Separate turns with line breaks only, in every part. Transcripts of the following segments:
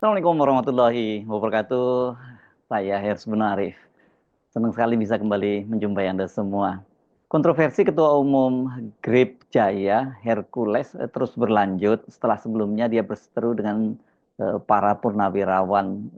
Assalamualaikum warahmatullahi wabarakatuh. Saya Hersy Arif. Senang sekali bisa kembali menjumpai Anda semua. Kontroversi Ketua Umum Grip Jaya, Hercules, terus berlanjut setelah sebelumnya dia berseteru dengan para purnawirawan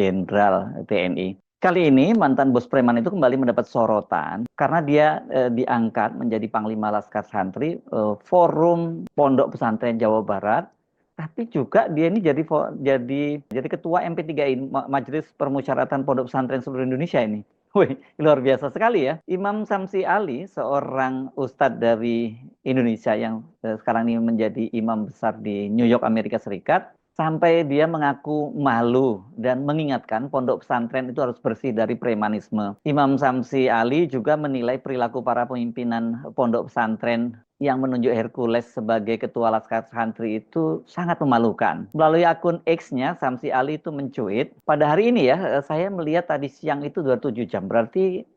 Jenderal TNI. Kali ini mantan bos preman itu kembali mendapat sorotan karena dia diangkat menjadi Panglima Laskar Santri Forum Pondok Pesantren Jawa Barat, tapi juga dia ini jadi ketua MP3I, Majelis Permusyawaratan Pondok Pesantren Seluruh Indonesia ini. Wih, luar biasa sekali ya. Imam Samsi Ali, seorang ustadz dari Indonesia yang sekarang ini menjadi imam besar di New York, Amerika Serikat, sampai dia mengaku malu dan mengingatkan pondok pesantren itu harus bersih dari premanisme. Imam Samsi Ali juga menilai perilaku para pimpinan pondok pesantren yang menunjuk Hercules sebagai ketua Laskar Santri itu sangat memalukan. Melalui akun X-nya, Samsi Ali itu mencuit, pada hari ini ya, saya melihat tadi siang itu 27 jam, berarti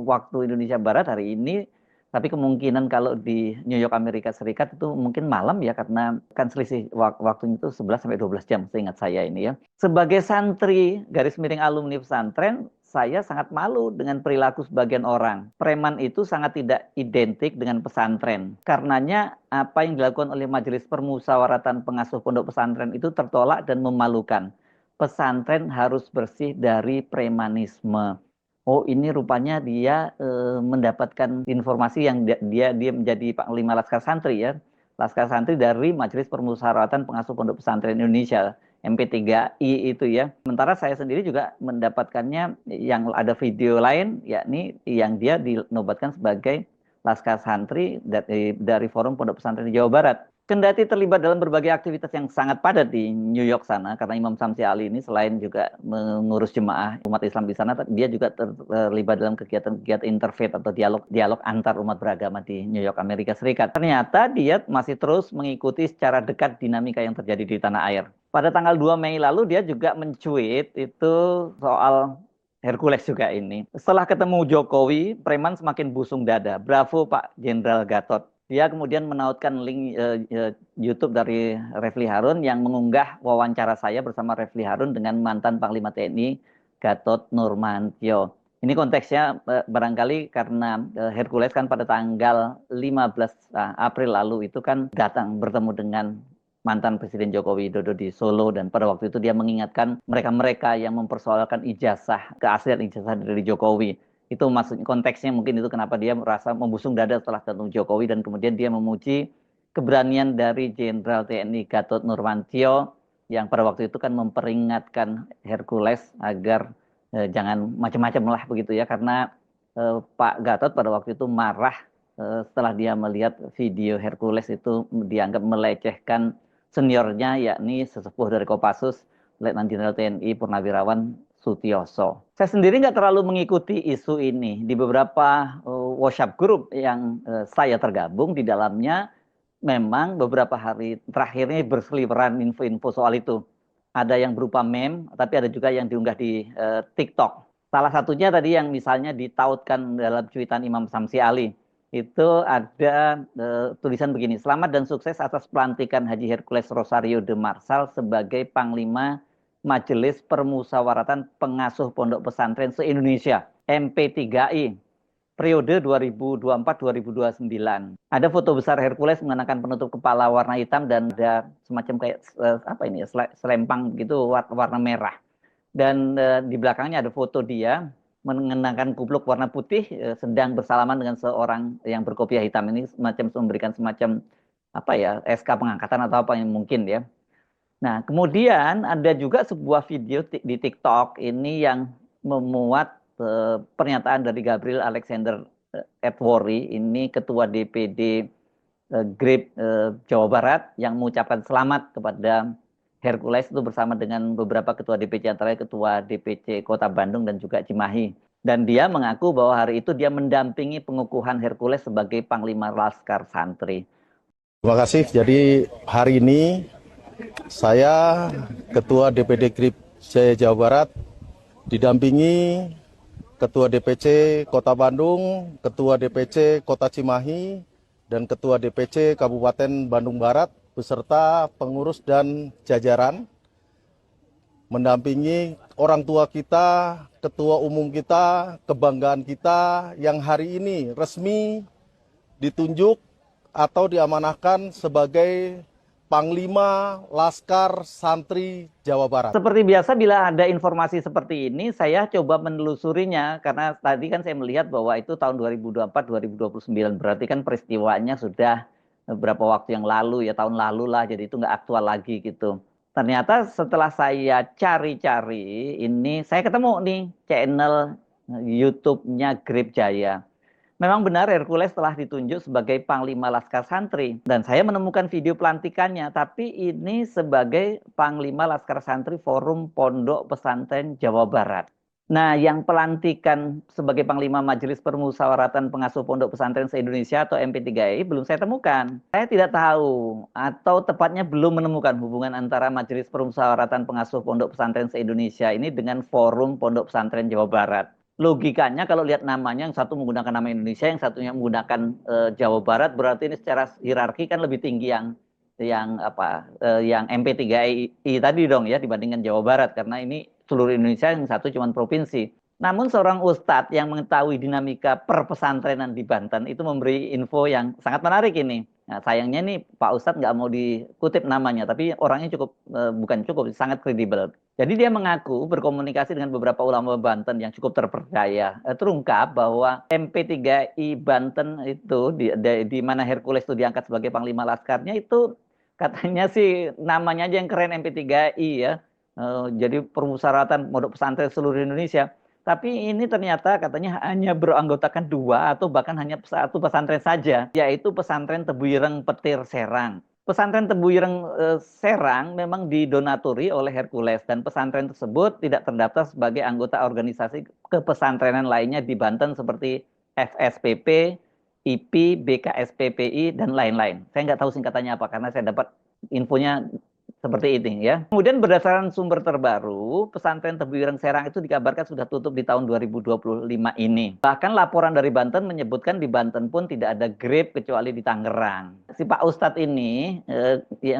waktu Indonesia Barat hari ini, tapi kemungkinan kalau di New York Amerika Serikat itu mungkin malam ya, karena kan selisih waktunya itu 11 sampai 12 jam seingat saya ini ya. Sebagai santri garis miring alumni pesantren, saya sangat malu dengan perilaku sebagian orang. Preman itu sangat tidak identik dengan pesantren. Karenanya apa yang dilakukan oleh Majelis Permusyawaratan Pengasuh Pondok Pesantren itu tertolak dan memalukan. Pesantren harus bersih dari premanisme. Oh, ini rupanya dia mendapatkan informasi yang dia menjadi Panglima Laskar Santri ya. Laskar Santri dari Majelis Permusyawaratan Pengasuh Pondok Pesantren Indonesia, MP3I itu ya. Sementara saya sendiri juga mendapatkannya yang ada video lain, yakni yang dia dinobatkan sebagai Laskar Santri dari Forum Pondok Pesantren di Jawa Barat. Kendati terlibat dalam berbagai aktivitas yang sangat padat di New York sana, karena Imam Samsi Ali ini selain juga mengurus jemaah umat Islam di sana, dia juga terlibat dalam kegiatan-kegiatan interfaith atau dialog antar umat beragama di New York, Amerika Serikat. Ternyata dia masih terus mengikuti secara dekat dinamika yang terjadi di tanah air. Pada tanggal 2 Mei lalu dia juga mencuit itu soal Hercules juga ini. Setelah ketemu Jokowi, preman semakin busung dada. Bravo Pak Jenderal Gatot. Dia kemudian menautkan link YouTube dari Refli Harun yang mengunggah wawancara saya bersama Refli Harun dengan mantan Panglima TNI Gatot Nurmantio. Ini konteksnya barangkali karena Hercules kan pada tanggal 15 April lalu itu kan datang bertemu dengan mantan Presiden Joko Widodo di Solo, dan pada waktu itu dia mengingatkan mereka-mereka yang mempersoalkan keaslian ijazah dari Jokowi. Itu maksudnya, konteksnya mungkin itu kenapa dia merasa membusung dada setelah ketemu Jokowi, dan kemudian dia memuji keberanian dari Jenderal TNI Gatot Nurmantio yang pada waktu itu kan memperingatkan Hercules agar jangan macam-macam lah begitu ya, karena Pak Gatot pada waktu itu marah setelah dia melihat video Hercules itu dianggap melecehkan seniornya, yakni sesepuh dari Kopassus, Letnan Jenderal TNI Purnawirawan Sutioso. Saya sendiri nggak terlalu mengikuti isu ini. Di beberapa WhatsApp group yang saya tergabung di dalamnya, memang beberapa hari terakhir ini berseliweran info-info soal itu. Ada yang berupa meme, tapi ada juga yang diunggah di TikTok. Salah satunya tadi yang misalnya ditautkan dalam cuitan Imam Samsi Ali. Itu ada tulisan begini, selamat dan sukses atas pelantikan Haji Hercules Rosario de Marsal sebagai Panglima Majelis Permusyawaratan Pengasuh Pondok Pesantren se-Indonesia, MP3I, periode 2024-2029. Ada foto besar Hercules mengenakan penutup kepala warna hitam dan ada semacam kayak selempang gitu warna merah. Dan di belakangnya ada foto dia mengenakan kupluk warna putih sedang bersalaman dengan seorang yang berkopiah hitam. Ini memberikan semacam SK pengangkatan atau apa yang mungkin ya. Nah, kemudian ada juga sebuah video di TikTok ini yang memuat pernyataan dari Gabriel Alexander Edwori, ini Ketua DPD Grip Jawa Barat, yang mengucapkan selamat kepada Hercules itu bersama dengan beberapa ketua DPC, antaranya Ketua DPC Kota Bandung dan juga Cimahi. Dan dia mengaku bahwa hari itu dia mendampingi pengukuhan Hercules sebagai Panglima Laskar Santri.
Terima kasih. Jadi hari ini Saya Ketua DPD GRIP Jaya Jawa Barat didampingi Ketua DPC Kota Bandung, Ketua DPC Kota Cimahi, dan Ketua DPC Kabupaten Bandung Barat beserta pengurus dan jajaran mendampingi orang tua kita, ketua umum kita, kebanggaan kita yang hari ini resmi ditunjuk atau diamanahkan sebagai Panglima Laskar Santri Jawa Barat.
Seperti biasa, bila ada informasi seperti ini, saya coba menelusurinya. Karena tadi kan saya melihat bahwa itu tahun 2024-2029. Berarti kan peristiwanya sudah beberapa waktu yang lalu, ya tahun lalu lah. Jadi itu nggak aktual lagi gitu. Ternyata setelah saya cari-cari, ini saya ketemu nih channel YouTube-nya Grip Jaya. Memang benar Hercules telah ditunjuk sebagai Panglima Laskar Santri. Dan saya menemukan video pelantikannya, tapi ini sebagai Panglima Laskar Santri Forum Pondok Pesantren Jawa Barat. Nah, yang pelantikan sebagai Panglima Majelis Permusyawaratan Pengasuh Pondok Pesantren se-Indonesia atau MP3I belum saya temukan. Saya tidak tahu, atau tepatnya belum menemukan hubungan antara Majelis Permusyawaratan Pengasuh Pondok Pesantren se-Indonesia ini dengan Forum Pondok Pesantren Jawa Barat. Logikanya kalau lihat namanya, yang satu menggunakan nama Indonesia, yang satunya menggunakan Jawa Barat, berarti ini secara hierarki kan lebih tinggi yang MP3I tadi dong ya, dibandingkan Jawa Barat, karena ini seluruh Indonesia, yang satu cuma provinsi. Namun seorang ustadz yang mengetahui dinamika perpesantrenan di Banten itu memberi info yang sangat menarik ini. Nah, sayangnya nih Pak Ustadz nggak mau dikutip namanya, tapi orangnya bukan cukup, sangat kredibel. Jadi dia mengaku berkomunikasi dengan beberapa ulama Banten yang cukup terpercaya. Terungkap bahwa MP3I Banten itu di mana Hercules itu diangkat sebagai Panglima Laskarnya itu katanya sih namanya aja yang keren MP3I ya. Jadi permusyawaratan pondok pesantren seluruh Indonesia. Tapi ini ternyata katanya hanya beranggotakan 2 atau bahkan hanya 1 pesantren saja, yaitu pesantren Tebu Ireng Petir Serang. Pesantren Tebu Ireng Serang memang didonatori oleh Hercules, dan pesantren tersebut tidak terdaftar sebagai anggota organisasi kepesantrenan lainnya di Banten seperti FSPP, IP, BKSPPI, dan lain-lain. Saya nggak tahu singkatannya apa karena saya dapat infonya seperti ini ya. Kemudian berdasarkan sumber terbaru, pesantren Tebu Ireng Serang itu dikabarkan sudah tutup di tahun 2025 ini. Bahkan laporan dari Banten menyebutkan di Banten pun tidak ada grip kecuali di Tangerang. Si Pak Ustadz ini,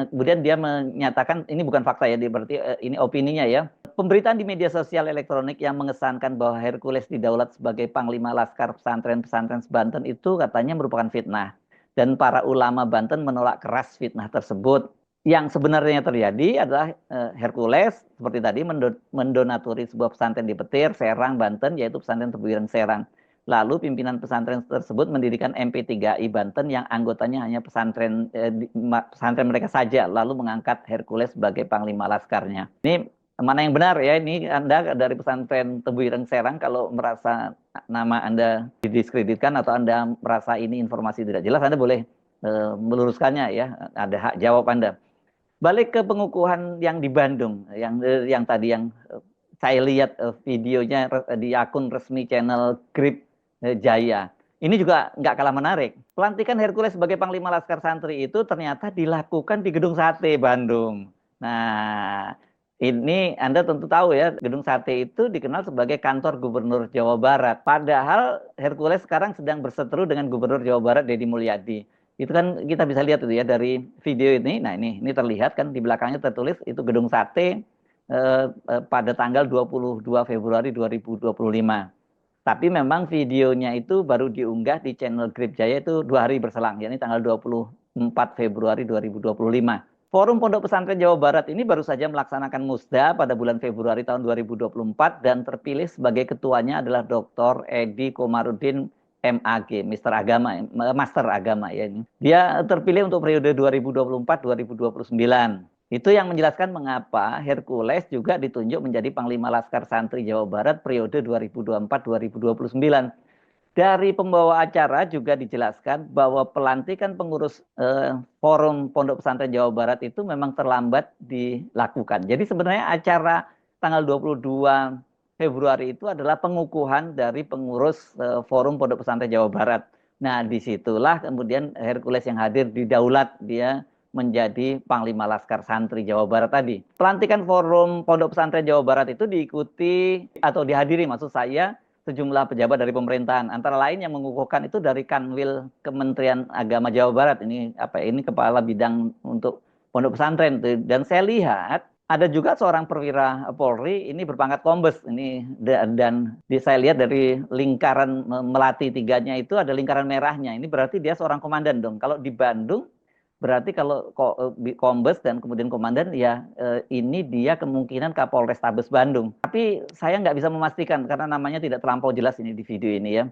kemudian dia menyatakan, ini bukan fakta ya, berarti ini opininya ya. Pemberitaan di media sosial elektronik yang mengesankan bahwa Hercules didaulat sebagai Panglima Laskar Pesantren-Pesantren Banten itu katanya merupakan fitnah. Dan para ulama Banten menolak keras fitnah tersebut. Yang sebenarnya terjadi adalah Hercules seperti tadi mendonatori sebuah pesantren di Petir, Serang, Banten, yaitu pesantren Tebu Ireng Serang. Lalu pimpinan pesantren tersebut mendirikan MP3I Banten yang anggotanya hanya pesantren mereka saja, lalu mengangkat Hercules sebagai Panglima Laskarnya. Ini mana yang benar ya? Ini Anda dari pesantren Tebu Ireng Serang kalau merasa nama Anda didiskreditkan atau Anda merasa ini informasi tidak jelas, Anda boleh meluruskannya ya. Ada hak jawab Anda. Balik ke pengukuhan yang di Bandung, yang tadi yang saya lihat videonya di akun resmi channel Grip Jaya. Ini juga nggak kalah menarik. Pelantikan Hercules sebagai Panglima Laskar Santri itu ternyata dilakukan di Gedung Sate Bandung. Nah, ini Anda tentu tahu ya, Gedung Sate itu dikenal sebagai kantor Gubernur Jawa Barat. Padahal Hercules sekarang sedang berseteru dengan Gubernur Jawa Barat Deddy Mulyadi. Itu kan kita bisa lihat itu ya dari video ini. Nah, ini terlihat kan di belakangnya tertulis itu Gedung Sate pada tanggal 22 Februari 2025. Tapi memang videonya itu baru diunggah di channel Grip Jaya itu 2 hari berselang, yakni tanggal 24 Februari 2025. Forum Pondok Pesantren Jawa Barat ini baru saja melaksanakan musda pada bulan Februari tahun 2024 dan terpilih sebagai ketuanya adalah Dr. Edi Komarudin MAG, Master Agama ya ini. Dia terpilih untuk periode 2024-2029. Itu yang menjelaskan mengapa Hercules juga ditunjuk menjadi Panglima Laskar Santri Jawa Barat periode 2024-2029. Dari pembawa acara juga dijelaskan bahwa pelantikan pengurus Forum Pondok Pesantren Jawa Barat itu memang terlambat dilakukan. Jadi sebenarnya acara tanggal 22 Februari itu adalah pengukuhan dari pengurus Forum Pondok Pesantren Jawa Barat. Nah, disitulah kemudian Hercules yang hadir didaulat, dia menjadi Panglima Laskar Santri Jawa Barat tadi. Pelantikan Forum Pondok Pesantren Jawa Barat itu diikuti atau dihadiri maksud saya sejumlah pejabat dari pemerintahan. Antara lain yang mengukuhkan itu dari Kanwil Kementerian Agama Jawa Barat. Ini kepala bidang untuk pondok pesantren. Dan saya lihat ada juga seorang perwira Polri ini berpangkat kombes ini dan saya lihat dari lingkaran melati tiganya itu ada lingkaran merahnya. Ini berarti dia seorang komandan dong. Kalau di Bandung berarti kalau kombes dan kemudian komandan ya ini dia kemungkinan Kapolrestabes Bandung. Tapi saya nggak bisa memastikan karena namanya tidak terlampau jelas ini di video ini ya.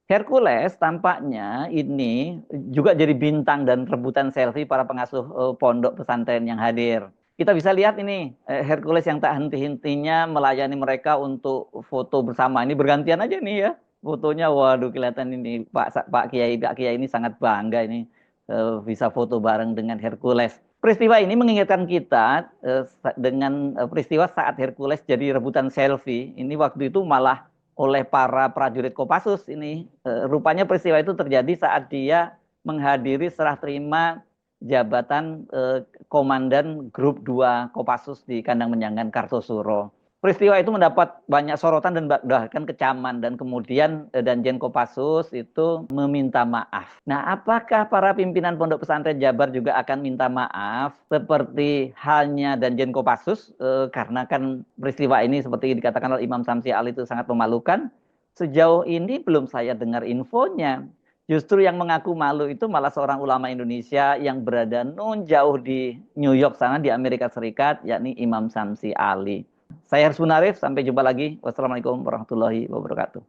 Hercules tampaknya ini juga jadi bintang dan rebutan selfie para pengasuh pondok pesantren yang hadir. Kita bisa lihat ini Hercules yang tak henti-hentinya melayani mereka untuk foto bersama. Ini bergantian aja nih ya fotonya. Waduh kelihatan ini Pak Kiai ini sangat bangga ini bisa foto bareng dengan Hercules. Peristiwa ini mengingatkan kita dengan peristiwa saat Hercules jadi rebutan selfie. Ini waktu itu malah oleh para prajurit Kopassus ini. Rupanya peristiwa itu terjadi saat dia menghadiri serah terima jabatan Komandan Grup 2 Kopassus di Kandang Menjangan Kartosuro. Peristiwa itu mendapat banyak sorotan dan bahkan kecaman dan kemudian Danjen Kopassus itu meminta maaf. Nah, apakah para pimpinan Pondok Pesantren Jabar juga akan minta maaf seperti halnya Danjen Kopassus karena kan peristiwa ini seperti dikatakan oleh Imam Samsi Ali itu sangat memalukan? Sejauh ini belum saya dengar infonya. Justru yang mengaku malu itu malah seorang ulama Indonesia yang berada nun jauh di New York sana di Amerika Serikat, yakni Imam Samsi Ali. Saya Hersmunarif, sampai jumpa lagi. Wassalamualaikum warahmatullahi wabarakatuh.